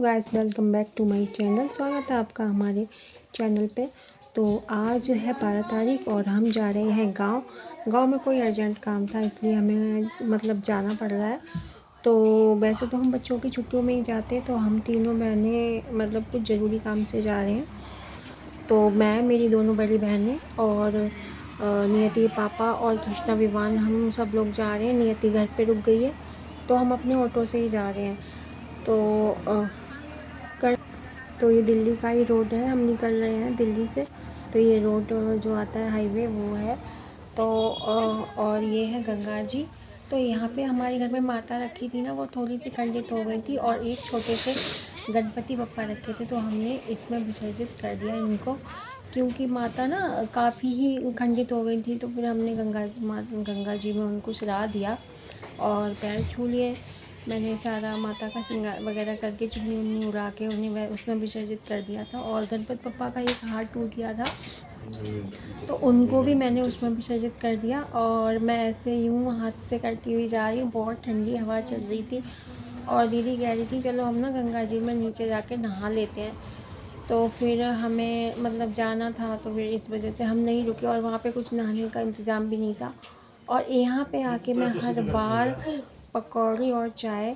Guys, welcome back to my channel. स्वागत है आपका हमारे चैनल पे। तो आज है 12 तारीख और हम जा रहे हैं गांव में कोई अर्जेंट काम था, इसलिए हमें जाना पड़ रहा है। तो वैसे तो हम बच्चों की छुट्टियों में ही जाते, तो हम तीनों बहनें कुछ ज़रूरी काम से जा रहे हैं। तो मैं, मेरी दोनों बड़ी बहनें और नियति के पापा और कृष्णा विवान, हम सब लोग जा रहे हैं। नियति घर पे रुक गई है, तो हम अपने ऑटो से ही जा रहे हैं। तो तो ये दिल्ली का ही रोड है, हम निकल रहे हैं दिल्ली से। तो ये रोड जो आता है हाईवे वो है। तो और ये है गंगा जी। तो यहाँ पे हमारे घर में माता रखी थी ना, वो थोड़ी सी खंडित हो गई थी और एक छोटे से गणपति बप्पा रखे थे, तो हमने इसमें विसर्जित कर दिया इनको, क्योंकि माता ना काफ़ी ही खंडित हो गई थी। तो फिर हमने गंगा जी में उनको श्राद्ध दिया और पैर छू लिए। मैंने सारा माता का श्रृंगार वगैरह करके चुन्नी उन्नी उड़ा के उन्हें उसमें विसर्जित कर दिया था। और गणपति बप्पा का एक हाथ टूट गया था, तो उनको भी मैंने उसमें विसर्जित कर दिया। और मैं ऐसे यूँ हाथ से करती हुई जा रही हूँ। बहुत ठंडी हवा चल रही थी और दीदी कह रही थी चलो हम ना गंगा जी में नीचे जाके नहा लेते हैं। तो फिर हमें जाना था, तो फिर इस वजह से हम नहीं रुके और वहाँ पे कुछ नहाने का इंतज़ाम भी नहीं था। और यहाँ पे आके मैं हर बार पकौड़ी और चाय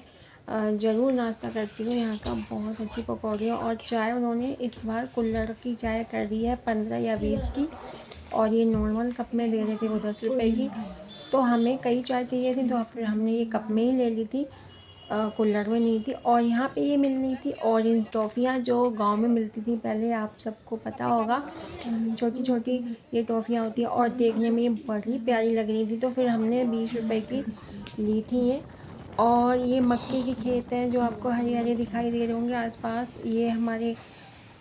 ज़रूर नाश्ता करती हूँ। यहाँ का बहुत अच्छी पकौड़ी और चाय उन्होंने इस बार कुल्हड़ की चाय कर दी है 15 या 20 की, और ये नॉर्मल कप में दे रहे थे वो 10 रुपये की। तो हमें कई चाय चाहिए थी, तो फिर हमने ये कप में ही ले ली थी, कुल्हड़ में नहीं थी। और यहाँ पे ये मिल रही थी ऑरेंज टॉफ़ियाँ जो गांव में मिलती थी पहले, आप सबको पता होगा। छोटी छोटी ये टॉफ़ियाँ होती हैं और देखने में ये बड़ी प्यारी लग रही थी, तो फिर हमने 20 रुपए की ली थी ये। और ये मक्के के खेत हैं जो आपको हरे हरे दिखाई दे रहे होंगे आसपास। ये हमारे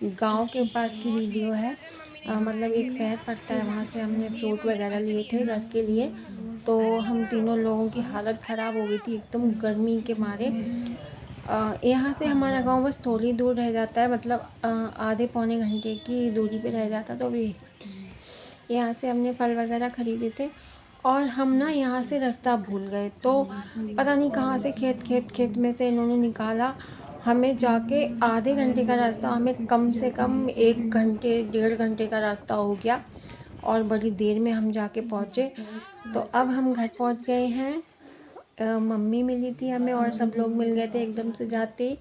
गांव के पास की वीडियो है। एक शहर पड़ता है, वहाँ से हमने फ्रूट वगैरह लिए थे घर के लिए। तो हम तीनों लोगों की हालत ख़राब हो गई थी एकदम गर्मी के मारे। यहाँ से हमारा गांव बस थोड़ी दूर रह जाता है, आधे पौने घंटे की दूरी पे रह जाता। तो भी यहाँ से हमने फल वगैरह ख़रीदे थे और हम ना यहाँ से रास्ता भूल गए। तो पता नहीं कहाँ से खेत में से इन्होंने निकाला हमें। जाके आधे घंटे का रास्ता हमें कम से कम 1 घंटे 1.5 घंटे का रास्ता हो गया और बड़ी देर में हम जाके पहुँचे। तो अब हम घर पहुँच गए हैं। मम्मी मिली थी हमें और सब लोग मिल गए थे एकदम से जाते।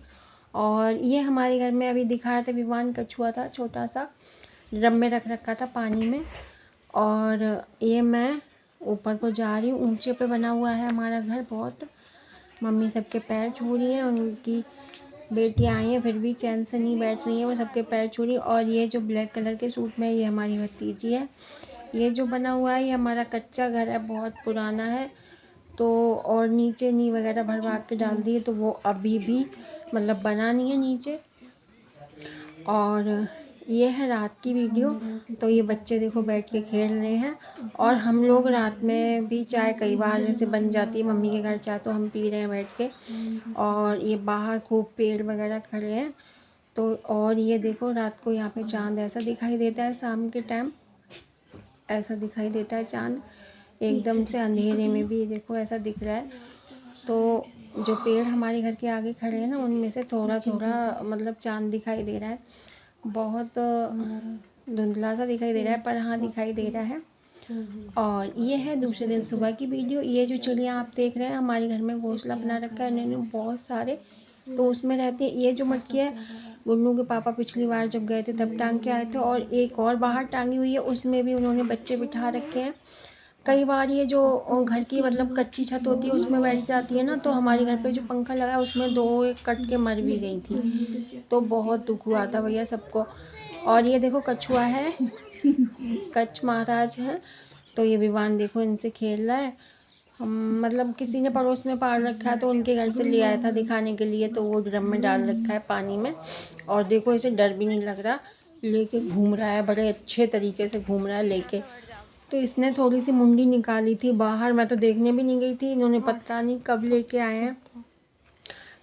और ये हमारे घर में अभी दिखा रहे थे, विवान कछुआ था छोटा सा, ड्रम में रख रखा था पानी में। और ये मैं ऊपर को जा रही हूँ, ऊंचे पे बना हुआ है हमारा घर बहुत। मम्मी सबके पैर छू रही हैं, उनकी बेटियाँ आई हैं फिर भी चैन से नहीं बैठ रही हैं, वो सबके पैर छू रही। और ये जो ब्लैक कलर के सूट में, ये हमारी भतीजी है। ये जो बना हुआ है ये हमारा कच्चा घर है, बहुत पुराना है। तो और नीचे नी वगैरह भरवा के डाल दिए, तो वो अभी भी बना नहीं है नीचे। और ये है रात की वीडियो। तो ये बच्चे देखो बैठ के खेल रहे हैं। और हम लोग रात में भी चाय कई बार जैसे बन जाती है मम्मी के घर चाय, तो हम पी रहे हैं बैठ के। और ये बाहर खूब पेड़ वगैरह खड़े हैं। तो और ये देखो रात को यहाँ पे चांद ऐसा दिखाई देता है, शाम के टाइम ऐसा दिखाई देता है चांद, एकदम से अंधेरे में भी देखो ऐसा दिख रहा है। तो जो पेड़ हमारे घर के आगे खड़े हैं ना, उनमें से थोड़ा थोड़ा चांद दिखाई दे रहा है। बहुत धुंधला सा दिखाई दे रहा है, पर हाँ दिखाई दे रहा है। और ये है दूसरे दिन सुबह की वीडियो। ये जो चिड़िया आप देख रहे हैं, हमारे घर में घोंसला बना रखा है इन्होंने बहुत सारे, तो उसमें रहती है। ये जो मटकी है, गुन्नू के पापा पिछली बार जब गए थे तब टांग के आए थे, और एक और बाहर टांगी हुई है, उसमें भी उन्होंने बच्चे बिठा रखे हैं। कई बार ये जो घर की कच्ची छत होती है उसमें बैठ जाती है ना, तो हमारे घर पे जो पंखा लगा है उसमें 2 एक कट के मर भी गई थी, तो बहुत दुख हुआ था भैया सबको। और ये देखो कछुआ है, कच्छ महाराज है। तो ये विवान देखो इनसे खेल रहा है। हम किसी ने पड़ोस में पाल रखा है, तो उनके घर से ले आया था दिखाने के लिए, तो वो ड्रम में डाल रखा है पानी में। और देखो इसे डर भी नहीं लग रहा, लेके घूम रहा है, बड़े अच्छे तरीके से घूम रहा है लेके। तो इसने थोड़ी सी मुंडी निकाली थी बाहर, मैं तो देखने भी नहीं गई थी, इन्होंने पता नहीं कब लेके आए हैं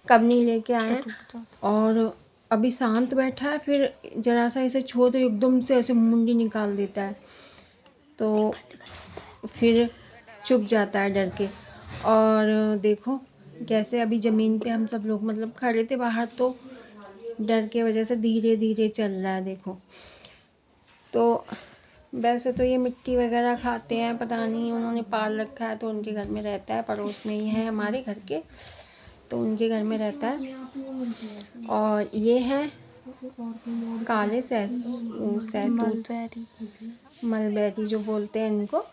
कब नहीं लेके आए हैं। और अभी शांत बैठा है, फिर जरा सा इसे छो तो एकदम से ऐसे मुंडी निकाल देता है, तो फिर चुप जाता है डर के। और देखो कैसे अभी ज़मीन पे हम सब लोग खड़े थे बाहर, तो डर के वजह से धीरे धीरे चल रहा है, देखो। तो वैसे तो ये मिट्टी वगैरह खाते हैं, पता नहीं उन्होंने पाल रखा है तो उनके घर में रहता है, पड़ोस में ही है हमारे घर के, तो उनके घर में रहता है। और ये है काले सहतूत, मलबेरी जो बोलते हैं इनको।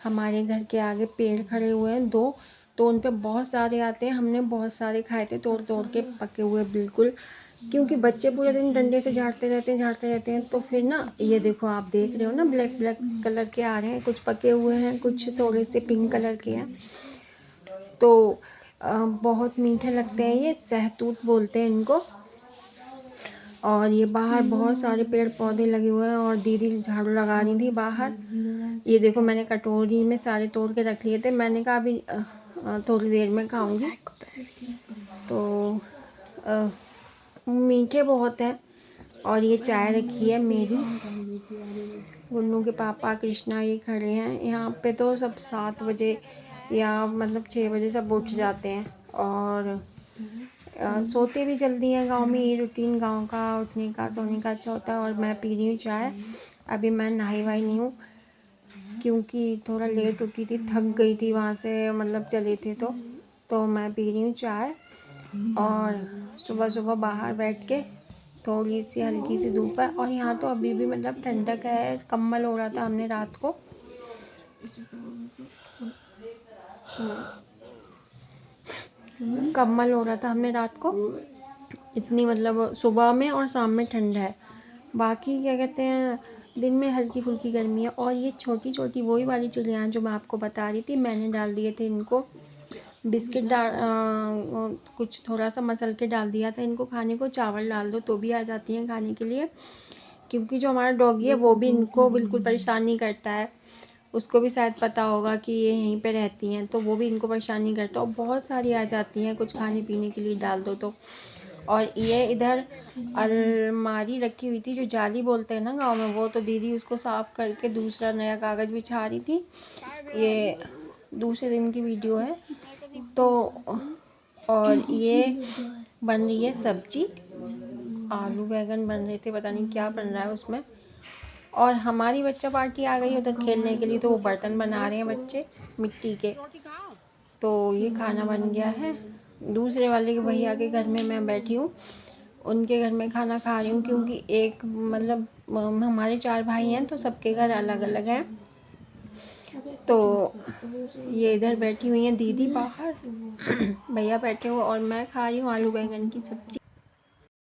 हमारे घर के आगे पेड़ खड़े हुए हैं 2, तो उन पे बहुत सारे आते हैं। हमने बहुत सारे खाए थे तोड़ तोड़ के, पके हुए बिल्कुल, क्योंकि बच्चे पूरे दिन डंडे से झाड़ते रहते हैं। तो फिर ना, ये देखो आप देख रहे हो ना, ब्लैक ब्लैक कलर के आ रहे हैं, कुछ पके हुए हैं, कुछ थोड़े से पिंक कलर के हैं। तो बहुत मीठे लगते हैं, ये सहतूत बोलते हैं इनको। और ये बाहर बहुत सारे पेड़ पौधे लगे हुए हैं और दीदी झाड़ू लगा रही थी बाहर। ये देखो मैंने कटोरी में सारे तोड़ के रख लिए थे, मैंने कहा अभी थोड़ी देर में खाऊंगी। तो मीठे बहुत हैं। और ये चाय रखी है मेरी, गुन्नू के पापा कृष्णा ये खड़े हैं यहाँ पे। तो सब 7 बजे या मतलब 6 बजे सब उठ जाते हैं और सोते भी जल्दी हैं। गांव में ये रूटीन, गांव का उठने का सोने का अच्छा होता है। और मैं पी रही हूँ चाय। अभी मैं नहाई वाई नहीं हूँ क्योंकि थोड़ा लेट उठी थी, थक गई थी वहाँ से, मतलब चले थे तो मैं पी रही हूँ चाय। और सुबह सुबह बाहर बैठ के थोड़ी सी हल्की सी धूप है और यहाँ तो अभी भी मतलब ठंडक है। कम्बल ओढ़ा था हमने रात को। कम्बल ओढ़ा था हमने रात को, इतनी मतलब सुबह में और शाम में ठंड है। बाकी क्या कहते हैं, दिन में हल्की फुल्की गर्मी है। और ये छोटी छोटी वही वाली चिड़िया जो मैं आपको बता रही थी, मैंने डाल दिए थे इनको बिस्किट, कुछ थोड़ा सा मसल के डाल दिया था इनको खाने को। चावल डाल दो तो भी आ जाती हैं खाने के लिए, क्योंकि जो हमारा डॉगी है वो भी इनको बिल्कुल परेशान नहीं करता है। उसको भी शायद पता होगा कि ये यहीं पे रहती हैं, तो वो भी इनको परेशान नहीं करता। और बहुत सारी आ जाती हैं कुछ खाने पीने के लिए डाल दो तो। और ये इधर अलमारी रखी हुई थी जो जाली बोलते हैं ना गांव में, वो तो दीदी उसको साफ़ करके दूसरा नया कागज़ बिछा रही थी। ये दूसरे दिन की वीडियो है। तो और ये बन रही है सब्जी, आलू बैगन बन रहे थे, पता नहीं क्या बन रहा है उसमें। और हमारी बच्चा पार्टी आ गई उधर खेलने के लिए, तो वो बर्तन बना रहे हैं बच्चे मिट्टी के। तो ये खाना बन गया है। दूसरे वाले के भैया के घर में मैं बैठी हूँ, उनके घर में खाना खा रही हूँ, क्योंकि एक मतलब हमारे 4 भाई हैं तो सबके घर अलग अलग हैं। तो ये इधर बैठी हुई हैं दीदी बाहर, भैया बैठे हुए, और मैं खा रही हूँ आलू बैंगन की सब्ज़ी।